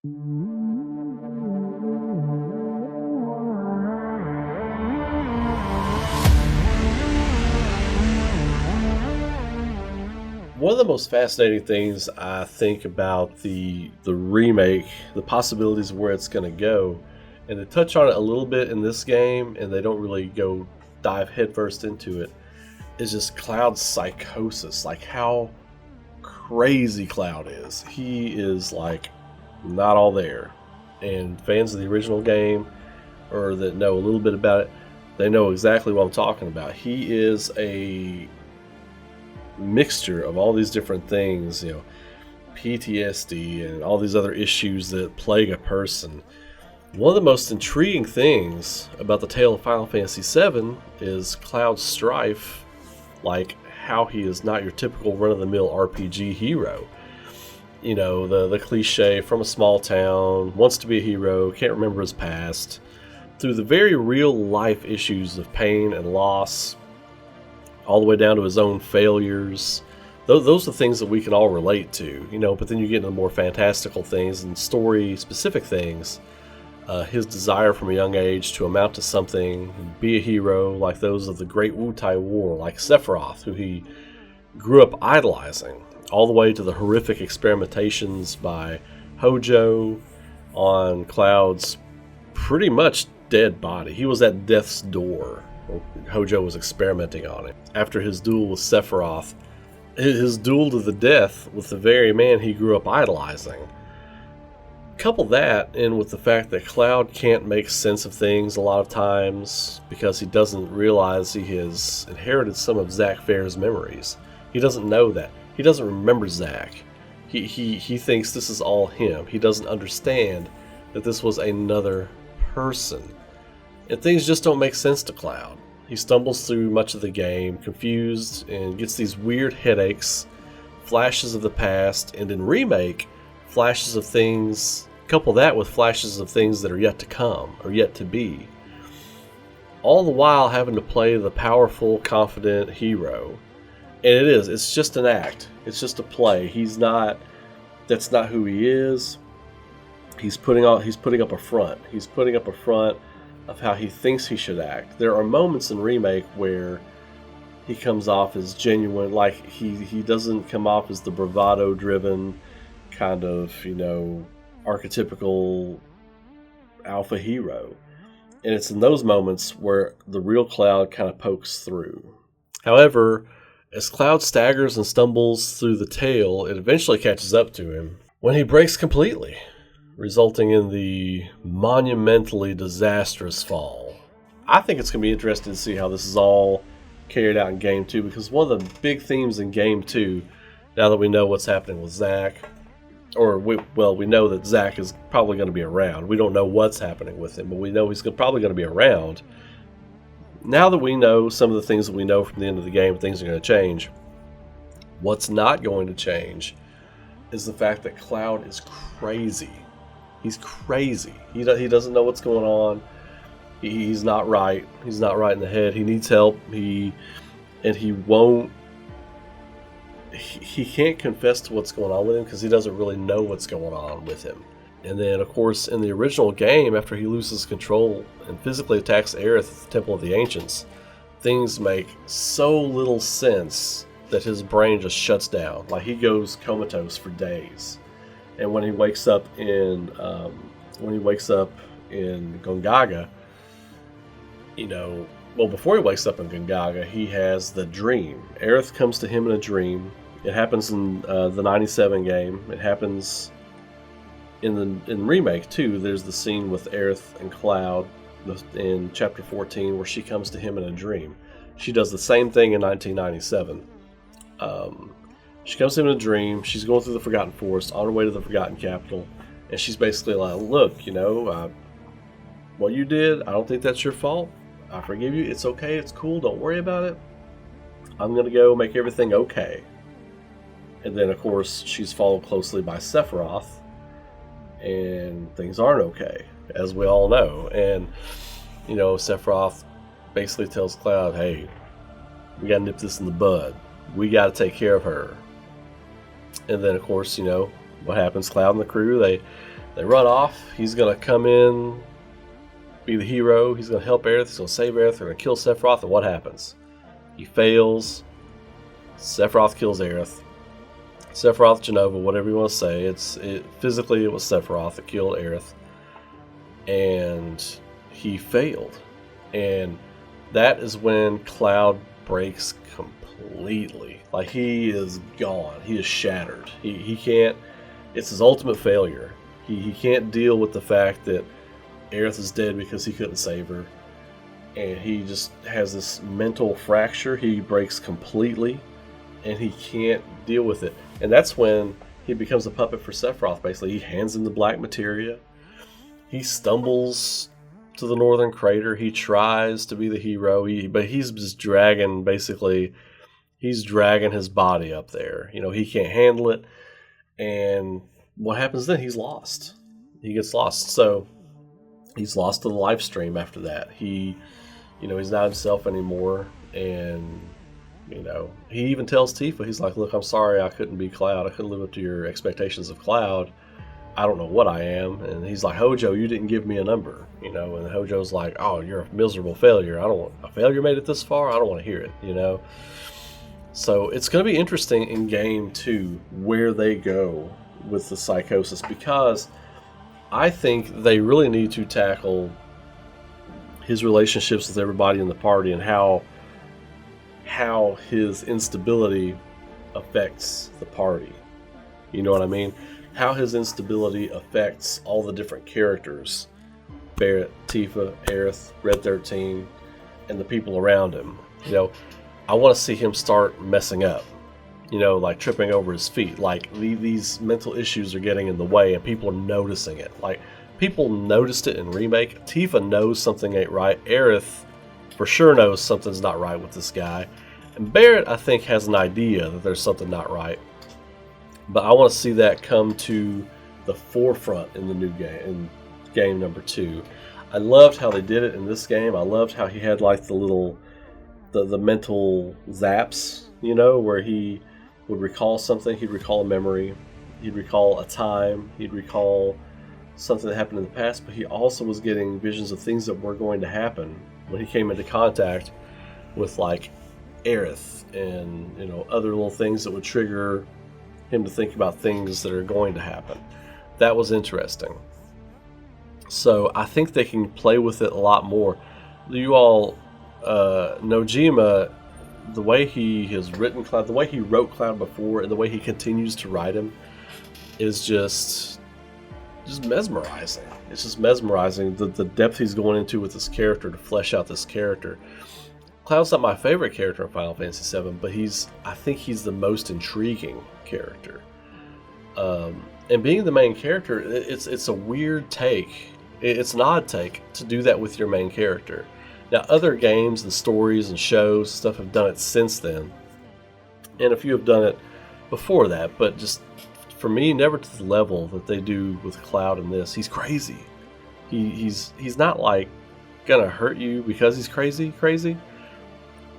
One of the most fascinating things I think about the remake, the possibilities of where it's going to go, and they touch on it a little bit in this game, and they don't really go dive headfirst into it, is just Cloud's psychosis, like how crazy Cloud is. He is like not all there, and fans of the original game, or that know a little bit about it, they know exactly what I'm talking about. He is a mixture of all these different things, PTSD and all these other issues that plague a person. One of the most intriguing things about the tale of Final Fantasy VII is Cloud's Strife, like how he is not your typical run-of-the-mill RPG hero. The cliche from a small town, wants to be a hero, can't remember his past, through the very real life issues of pain and loss, all the way down to his own failures. Those are things that we can all relate to, but then you get into more fantastical things and story-specific things. His desire from a young age to amount to something, be a hero, like those of the Great Wutai War, like Sephiroth, who he grew up idolizing, all the way to the horrific experimentations by Hojo on Cloud's pretty much dead body. He was at death's door. Hojo was experimenting on it. After his duel with Sephiroth, his duel to the death with the very man he grew up idolizing. Couple that in with the fact that Cloud can't make sense of things a lot of times because he doesn't realize he has inherited some of Zack Fair's memories. He doesn't know that. He doesn't remember Zack. He thinks this is all him. He doesn't understand that this was another person. And things just don't make sense to Cloud. He stumbles through much of the game, confused, and gets these weird headaches, flashes of the past, and in Remake, flashes of things, couple that with flashes of things that are yet to come, or yet to be. All the while having to play the powerful, confident hero. And it's just an act. It's just a play. That's not who he is. He's putting up a front. He's putting up a front of how he thinks he should act. There are moments in Remake where he comes off as genuine, like he doesn't come off as the bravado-driven kind of, archetypical alpha hero. And it's in those moments where the real Cloud kind of pokes through. However, as Cloud staggers and stumbles through the tale, it eventually catches up to him when he breaks completely, resulting in the monumentally disastrous fall. I think it's going to be interesting to see how this is all carried out in Game 2, because one of the big themes in Game 2, now that we know what's happening with Zack, we know that Zack is probably going to be around. We don't know what's happening with him, but we know he's probably going to be around. Now that we know some of the things that we know from the end of the game, things are going to change. What's not going to change is the fact that Cloud is crazy. He's crazy. He doesn't know what's going on. He's not right. He's not right in the head. He needs help. He can't confess to what's going on with him because he doesn't really know what's going on with him. And then, of course, in the original game, after he loses control and physically attacks Aerith at the Temple of the Ancients, things make so little sense that his brain just shuts down. Like, he goes comatose for days. And when he wakes up in Gongaga, before he wakes up in Gongaga, he has the dream. Aerith comes to him in a dream. It happens in the 97 game. It happens in Remake too. There's the scene with Aerith and Cloud in Chapter 14 where she comes to him in a dream. She does the same thing in 1997. She comes to him in a dream. She's going through the Forgotten Forest on her way to the Forgotten Capital, and she's basically like, "Look, what you did, I don't think that's your fault. I forgive you. It's okay. It's cool. Don't worry about it. I'm going to go make everything okay." And then, of course, she's followed closely by Sephiroth, and things aren't okay, as we all know. And, Sephiroth basically tells Cloud, "Hey, we got to nip this in the bud. We got to take care of her." And then, of course, what happens? Cloud and the crew, They run off. He's going to come in, be the hero. He's going to help Aerith. He's going to save Aerith. They're going to kill Sephiroth. And what happens? He fails. Sephiroth kills Aerith. Sephiroth, Jenova, whatever you want to say. Physically, it was Sephiroth that killed Aerith. And he failed. And that is when Cloud breaks completely. Like, he is gone. He is shattered. He can't... It's his ultimate failure. He can't deal with the fact that Aerith is dead because he couldn't save her. And he just has this mental fracture. He breaks completely. And he can't deal with it. And that's when he becomes a puppet for Sephiroth, basically. He hands him the black materia. He stumbles to the northern crater. He tries to be the hero. But he's just dragging, basically, he's dragging his body up there. You know, he can't handle it. And what happens then? He's lost. He gets lost. So he's lost to the live stream after that. He's not himself anymore. And, he even tells Tifa, he's like, look, I'm sorry I couldn't be Cloud. I couldn't live up to your expectations of Cloud. I don't know what I am. And he's like, Hojo, you didn't give me a number. And Hojo's like, oh, you're a miserable failure. A failure made it this far? I don't want to hear it, So it's going to be interesting in Game 2 where they go with the psychosis, because I think they really need to tackle his relationships with everybody in the party and how his instability affects the party. You know what I mean? How his instability affects all the different characters. Barrett, Tifa, Aerith, Red 13, and the people around him. I want to see him start messing up. Like tripping over his feet. Like these mental issues are getting in the way and people are noticing it. Like people noticed it in Remake. Tifa knows something ain't right. Aerith for sure knows something's not right with this guy. And Barrett, I think, has an idea that there's something not right. But I want to see that come to the forefront in the new game, in game number 2. I loved how they did it in this game. I loved how he had like the mental zaps, where he would recall something. He'd recall a memory. He'd recall a time. He'd recall something that happened in the past. But he also was getting visions of things that were going to happen when he came into contact with like Aerith and other little things that would trigger him to think about things that are going to happen. That was interesting. So I think they can play with it a lot more. You all, Nojima, the way he has written Cloud, the way he wrote Cloud before, and the way he continues to write him is just mesmerizing. It's just mesmerizing, the depth he's going into with this character to flesh out this character. Cloud's not my favorite character in Final Fantasy VII, but I think he's the most intriguing character. And being the main character, it's a weird take. It's an odd take to do that with your main character. Now, other games and stories and shows and stuff have done it since then, and a few have done it before that, but just for me, never to the level that they do with Cloud in this. He's crazy. He's not like gonna hurt you because he's crazy,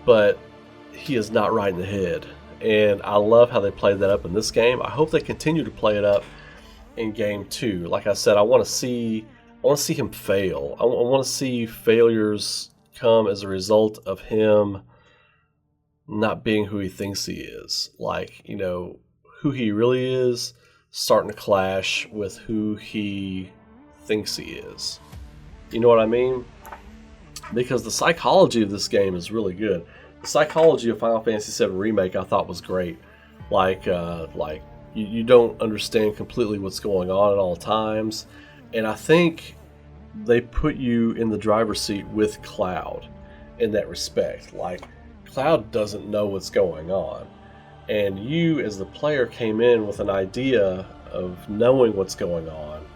but he is not right in the head. And I love how they played that up in this game. I hope they continue to play it up in game 2. Like I said, I want to see him fail. I want to see failures come as a result of him not being who he thinks he is. Like, who he really is starting to clash with who he thinks he is. You know what I mean? Because the psychology of this game is really good. The psychology of Final Fantasy VII Remake I thought was great. Like you don't understand completely what's going on at all times. And I think they put you in the driver's seat with Cloud in that respect. Like, Cloud doesn't know what's going on. And you, as the player, came in with an idea of knowing what's going on,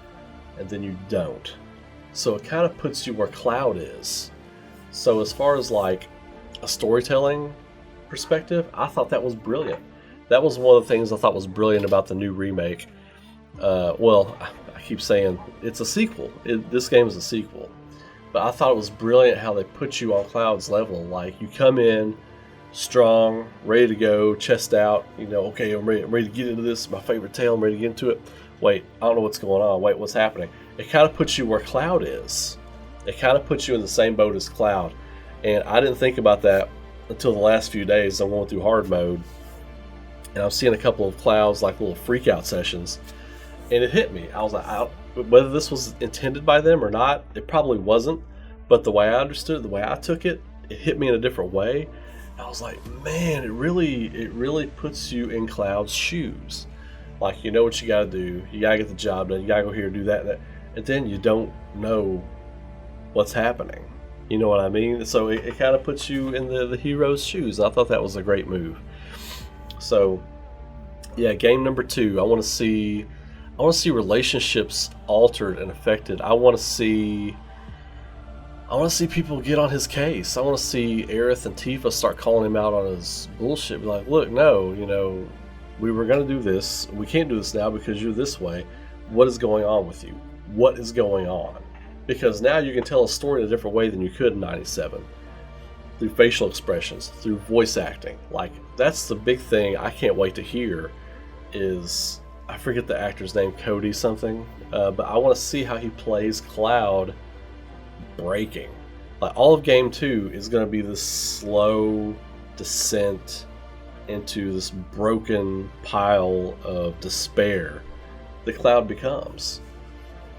and then you don't. So it kind of puts you where Cloud is. So as far as like a storytelling perspective, I thought that was brilliant. That was one of the things I thought was brilliant about the new remake. I keep saying it's a sequel. This game is a sequel. But I thought it was brilliant how they put you on Cloud's level. Like, you come in strong, ready to go, chest out, okay, I'm ready to get into this, my favorite tale, I'm ready to get into it. wait, I don't know what's going on. Wait, what's happening? It kind of puts you where Cloud is. It kind of puts you in the same boat as Cloud. And I didn't think about that until the last few days. I'm going through hard mode, and I'm seeing a couple of Clouds like little freak out sessions, and it hit me. I was like, whether this was intended by them or not, it probably wasn't. But the way I understood it, the way I took it, it hit me in a different way. I was like, man, it really puts you in Cloud's shoes. Like, you know what you got to do. You got to get the job done. You got to go here, do that, and that. And then you don't know what's happening. You know what I mean? So it kind of puts you in the hero's shoes. I thought that was a great move. So, yeah, game number 2. I want to see relationships altered and affected. I want to see people get on his case. I want to see Aerith and Tifa start calling him out on his bullshit. Be like, look, no, we were going to do this. We can't do this now because you're this way. What is going on with you? What is going on? Because now you can tell a story in a different way than you could in 97. Through facial expressions, through voice acting. Like, that's the big thing I can't wait to hear is, I forget the actor's name, Cody something, but I want to see how he plays Cloud breaking. Like, all of game 2 is going to be this slow descent into this broken pile of despair that Cloud becomes.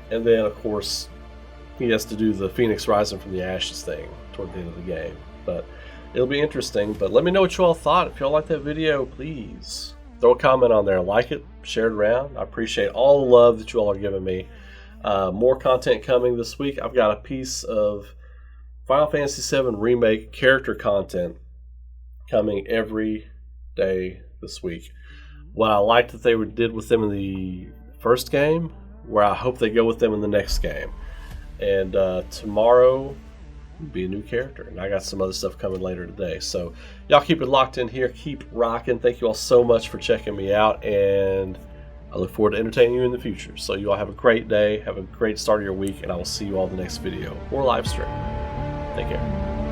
And then, of course, he has to do the Phoenix Rising from the Ashes thing toward the end of the game. But it'll be interesting. But let me know what you all thought. If y'all like that video, please throw a comment on there. Like it, share it around. I appreciate all the love that you all are giving me. More content coming this week. I've got a piece of Final Fantasy VII Remake character content coming every day this week. What I liked that they did with them in the first game, where I hope they go with them in the next game. And tomorrow will be a new character, and I got some other stuff coming later today. So y'all keep it locked in here, keep rocking. Thank you all so much for checking me out, and I look forward to entertaining you in the future. So you all have a great day, have a great start of your week, and I will see you all in the next video or live stream. Take care.